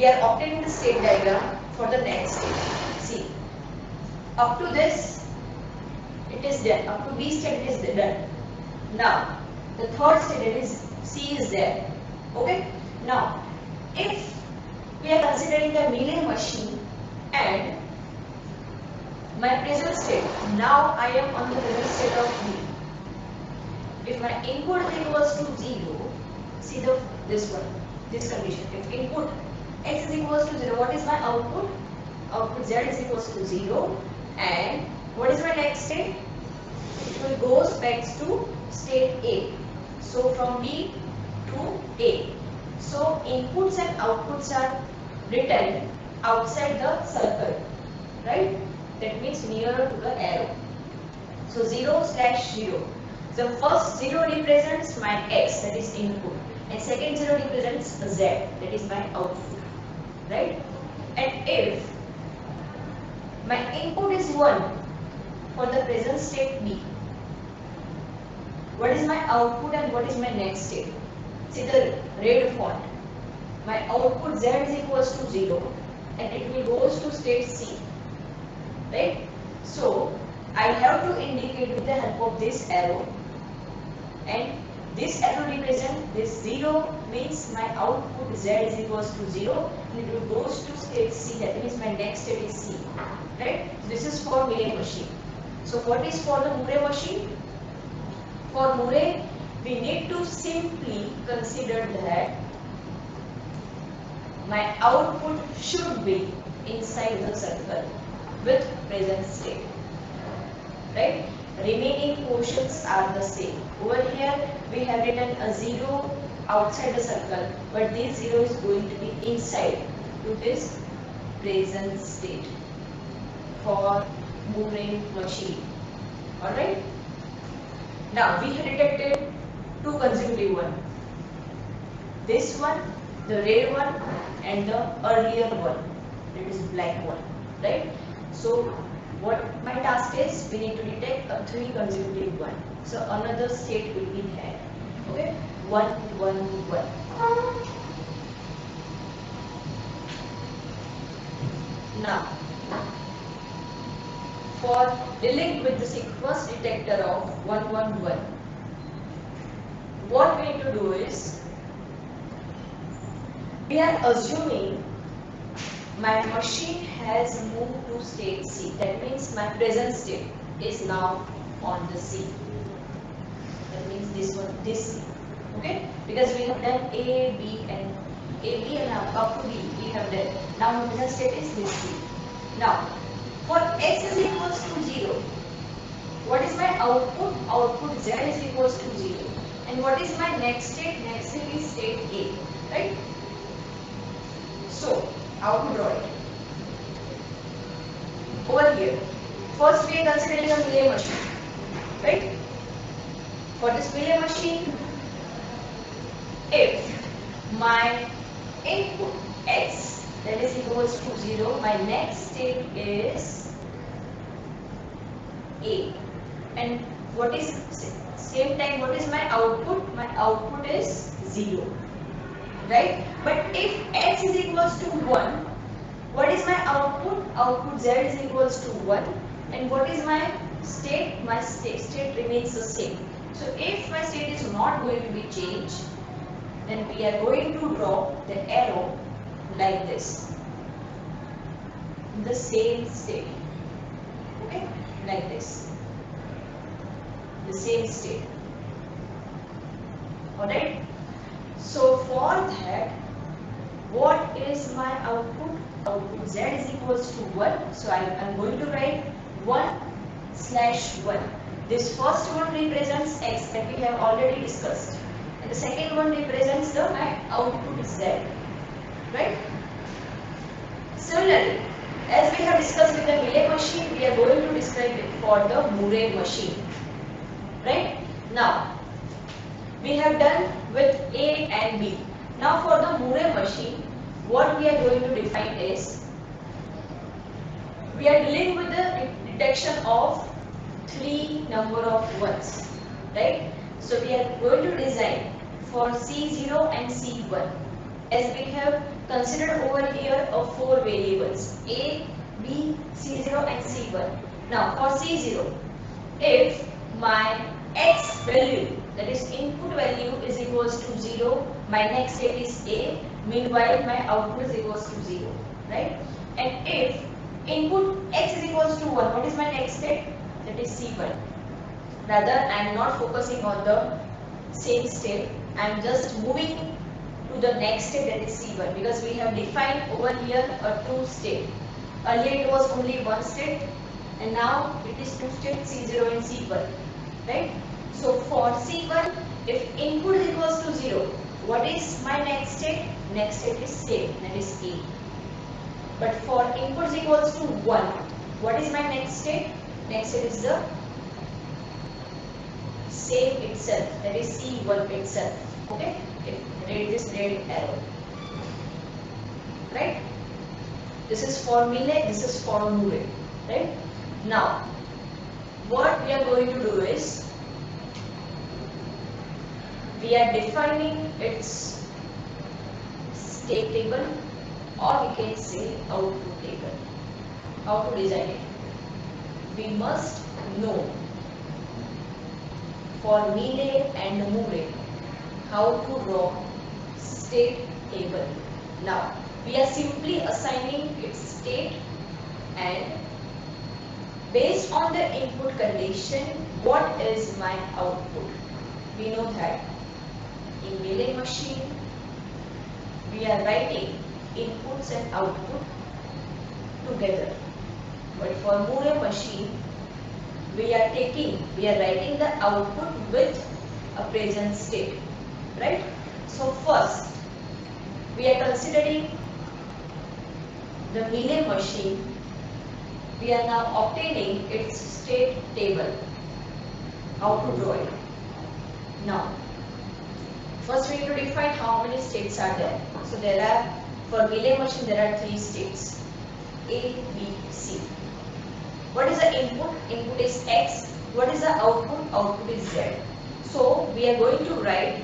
we are obtaining the state diagram for the next state. See, up to this it is done. Up to B state it is done. Now the third state, that is C, is there. Okay. Now if we are considering the Mealy machine and my present state, now I am on the present state of B. If my input is equals to 0, see this condition. If input x is equals to 0, what is my output? Output z is equals to 0, and what is my next state? It will go back to state A. So from B to A. So inputs and outputs are written outside the circle, right? That means nearer to the arrow. So 0/0. The first 0 represents my x, that is input, and second 0 represents z, that is my output, right? And if my input is 1 for the present state B, what is my output and what is my next state? See the red font. My output z is equals to 0 and it will goes to state C, right? So I have to indicate with the help of this arrow, and this arrow represents this 0 means my output z is equals to 0 and it will goes to state C, that means my next state is C, right? This is for Mealy machine. So what is for the Murray machine? For Murray, we need to simply consider that my output should be inside the circle with present state, right? Remaining portions are the same. Over here we have written a 0 outside the circle, but this 0 is going to be inside to this present state for Murray machine. Alright? Now we have detected two consecutive ones. This one, the red one, and the earlier one, that is black one, right? So what my task is, we need to detect a 3 consecutive one. So another state will be had. Okay, 1, 1, 1. Now, for dealing with the sequence detector of 1, 1, 1, what we need to do is, we are assuming my machine has moved to state C. That means my present state is now on the C. That means this one, this C. Okay? Because we have done A, B, and up to B we have done. Now my present state is this C. Now, for x is equals to 0, what is my output? Output z is equals to 0. And what is my next state? Next state is state A. Right? So, how to draw it? Over here, first we are considering a Mealy machine, right? For this Mealy machine, if my input x, that is equals to 0, my next state is A, and what is same time, what is my output? My output is 0, right? But if x is equals to 1, what is my output? Output z is equals to 1, and what is my state? My state remains the same. So if my state is not going to be changed, then we are going to draw the arrow like this, the same state, okay, like this, the same state. Alright, so for that, what is my output? Output z is equals to 1, so I am going to write 1/1. This first one represents x, that we have already discussed, and the second one represents the my output z, right? Similarly, as we have discussed with the Mealy machine, we are going to describe it for the Murray machine, right? Now, we have done with A and B. Now for the Murray machine, what we are going to define is, we are dealing with the detection of 3 number of ones, right? So we are going to design for C0 and C1. As we have consider over here of 4 variables A, B, C0 and C1. Now for C0, if my x value, that is input value, is equals to 0, my next state is A, meanwhile my output is equals to 0, right? And if input x is equals to 1, what is my next state? That is C1. Rather, I am not focusing on the same state, I am just moving to the next state, that is C1, because we have defined over here a 2 state. Earlier it was only 1 state and now it is 2 states, C0 and C1, right? So for C1, if input is equals to 0, what is my next state? Next state is same, that is A. But for input is equals to 1, what is my next state? Next state is the same itself, that is C1 itself. Okay, read this red arrow, right? This is for Mealy, this is for Murray, right? Now, what we are going to do is, we are defining its state table, or we can say output table. How to design it? We must know for Mealy and Murray how to draw state table. Now, we are simply assigning its state, and based on the input condition, what is my output? We know that in Mealy machine, we are writing inputs and output together. But for Murray machine, we are writing the output with a present state, right? So first, we are considering the Mealy machine. We are now obtaining its state table. How to draw it? Now, first we need to define how many states are there. So there are, for Mealy machine, there are 3 states, A, B, C. What is the input? Input is X. What is the output? Output is Z. So we are going to write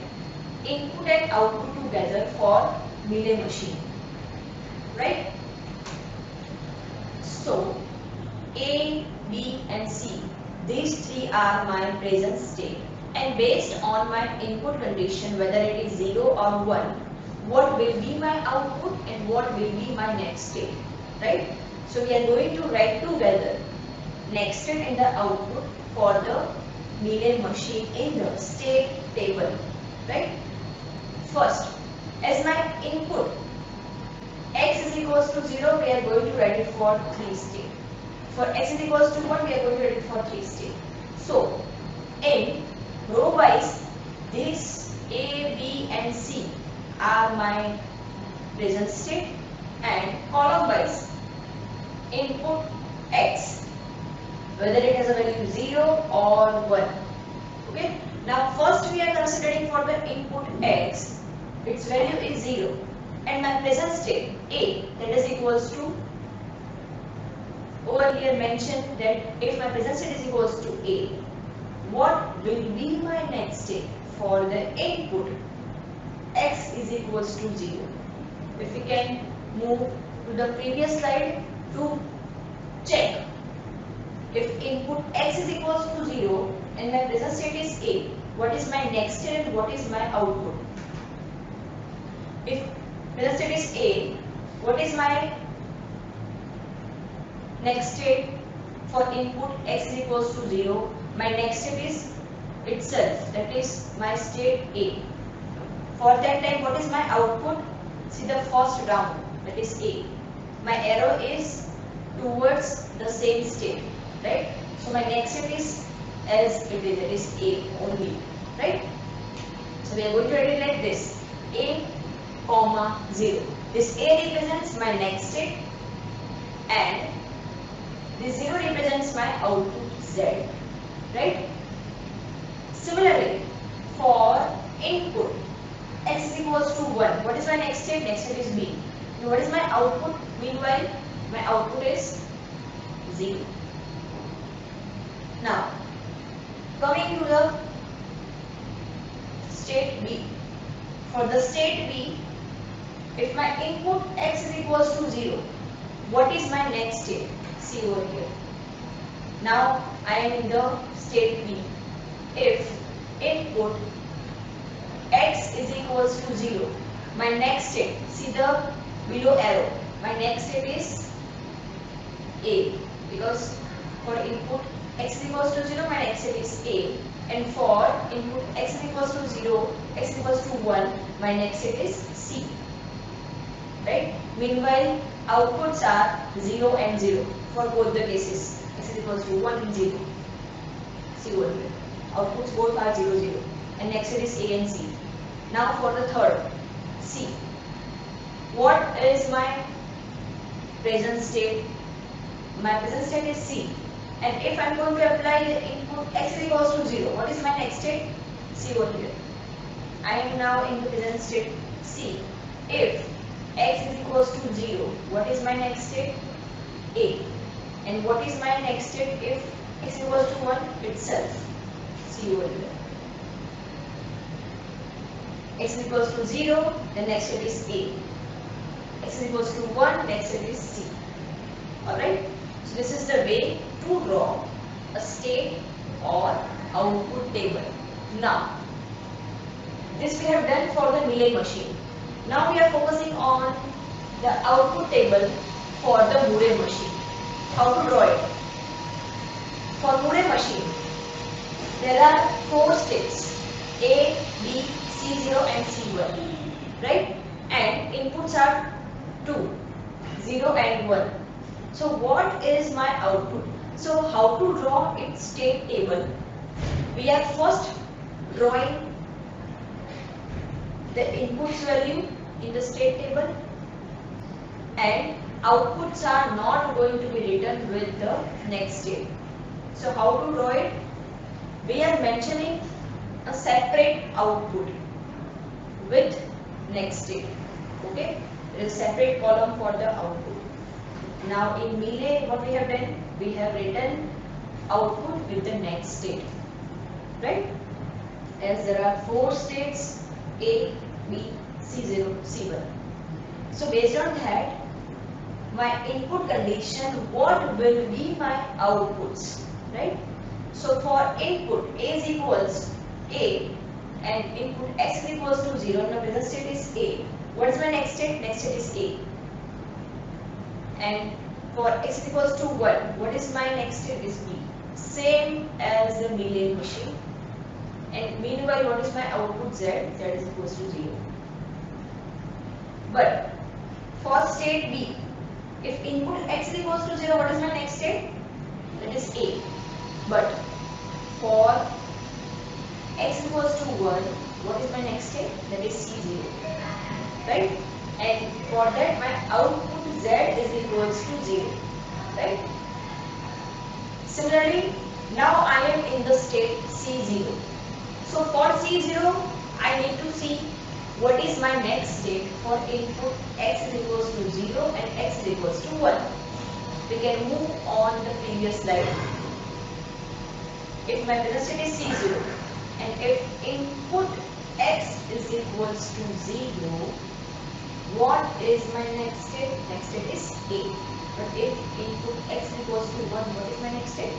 input and output together for Mealy machine, right? So A, B and C, these 3 are my present state, and based on my input condition, whether it is 0 or 1, what will be my output and what will be my next state, right? So we are going to write together next state and the output for the Mealy machine in the state table, right? First, as my input x is equals to 0, we are going to write it for 3 state. For x is equals to 1, we are going to write it for 3 state. So, in row wise, these A, B and C are my present state, and column wise, input x, whether it has a value 0 or 1. Okay. Now first we are considering for the input x, its value is 0, and my present state A, that is equals to, over here mentioned that if my present state is equals to A, what will be my next state? For the input x is equals to 0. If we can move to the previous slide to check, if input x is equals to 0 and my present state is A, what is my next state and what is my output? If present state is A, what is my next state? For input x is equals to 0, my next state is itself, that is my state A. For that time, what is my output? See the first round, that is A. My arrow is towards the same state, right? So my next state is as it is, that is A only, right? So we are going to write it like this, A, comma 0. This A represents my next state, and this 0 represents my output Z, right? Similarly, for input x is equals to 1, what is my next state? Next state is B. Now what is my output? Meanwhile, my output is 0. Now, coming to the state B. For the state B, If my input x is equals to 0, what is my next state? See over here. Now I am in the state B. If input x is equals to 0, my next state, see the below arrow, my next state is A, because for input x is equals to 0, my next state is A, and for input x is equals to 0, x is equals to 1, my next state is C. Right? Meanwhile, outputs are 0 and 0 for both the cases. X is equals to 1 and 0. See over here. Outputs both are 0, 0. And next state is A and C. Now for the third, C. What is my present state? My present state is C. And if I am going to apply the input x is equals to 0, what is my next state? See over here. I am now in the present state C. If x is equals to 0, what is my next state? A. And what is my next state if x is equals to 1 itself? See over here. X is equals to 0, the next state is A. X is equals to 1, next state is C. Alright? So this is the way to draw a state or output table. Now, this we have done for the Mealy machine. Now we are focusing on the output table for the Murray machine. How to draw it? For Murray machine, there are 4 states, A, B, C0 and C1, right? And inputs are 2, 0 and 1. So what is my output? So how to draw its state table? We are first drawing the inputs value in the state table, and outputs are not going to be written with the next state. So how to draw it? We are mentioning a separate output with next state. Okay, there is a separate column for the output. Now in Mealy, what we have done? We have written output with the next state, right? As there are 4 states, A, B, C0, C1. So based on that, my input condition, what will be my outputs, right? So for input A is equals A and input x is equals to 0, my present state is A. What is my next state? Next state is A. And for x is equals to 1, what is my next state is B. Same as the Mealy machine. And meanwhile, what is my output Z? Z is equals to 0. But for state B, if input x is equals to 0, what is my next state? That is A. But for x is equals to 1, what is my next state? That is C0. Right? And for that, my output Z is equals to 0. Right? Similarly, now I am in the state C0. So for C0, I need to see what is my next state for input x is equals to 0 and x is equals to 1. We can move on the previous slide. If my present state is C0 and if input x is equals to 0, what is my next state? Next state is A. But if input x is equals to 1, what is my next state?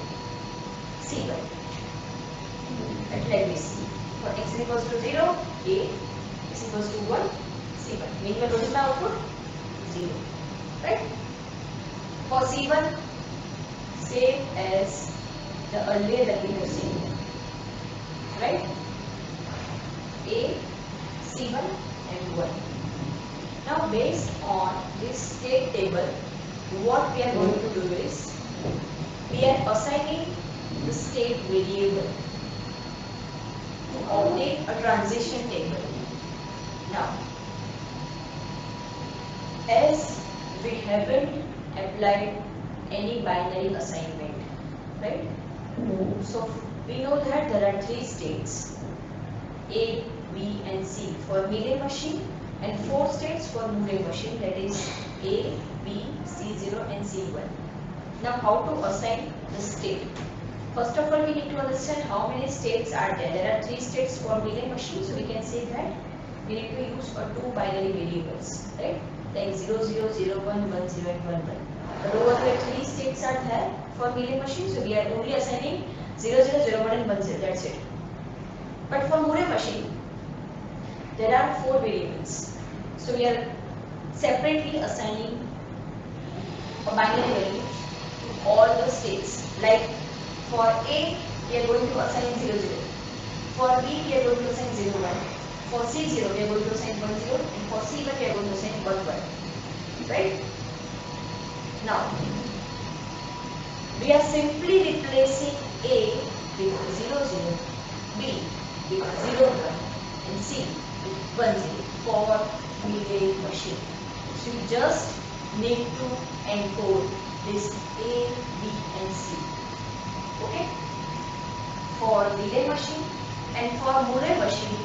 C1. But let me see. For x is equals to 0, A. X equals to 1, C1. Meanwhile, what is my output? 0. Right? For C1, same as the earlier that we have seen. Right? A, C1 and 1. Now based on this state table, what we are going to do is, we are assigning the state variable to obtain a transition table. Now, as we haven't applied any binary assignment, right? So we know that there are 3 states, A, B and C for Mealy machine and 4 states for Murray machine, that is A, B, C0 and C1. Now how to assign the state? First of all, we need to understand how many states are there. There are 3 states for Mealy machine, so we can say that we need to use two binary variables, right? Like 0, 0, 0, 1, 1, 0 and 1, 1. But over here 3 states are there for Mealy machine, so we are only assigning 0, 0, 0, 1 and 1, 0, that's it. But for Moore machine, there are 4 variables. So we are separately assigning a binary value to all the states. Like for A, we are going to assign 0, 0. For B, we are going to assign 0, 1. For C0, we are going to assign 1, 0. And for C1, we are going to assign 1, 1. Right? Now, we are simply replacing A with 0, 0, B with 0, 1, and C with 1, 0 for Mealy machine. So you just need to encode this A, B, and C. Okay? For Mealy machine and for Moore machine,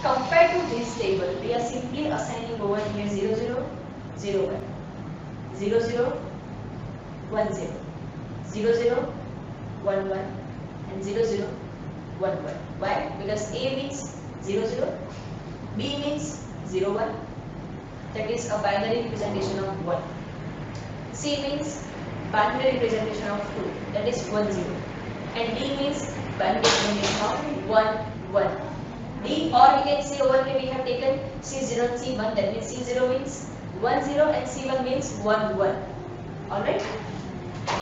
compared to this table, we are simply assigning over here 0, 0, 0, 1, 0, 0, 1, 0, 0, 0, 1, 1, and 0, 0, 1, 1. Why? Because A means 0, 0, B means 0, 1, that is a binary representation of 1. C means binary representation of 2, that is 1, 0. And D means binary representation of 1, 1. D, or we can say over here we have taken C0 and C1, that means C0 means 1, 0 and C1 means 1, 1. Alright?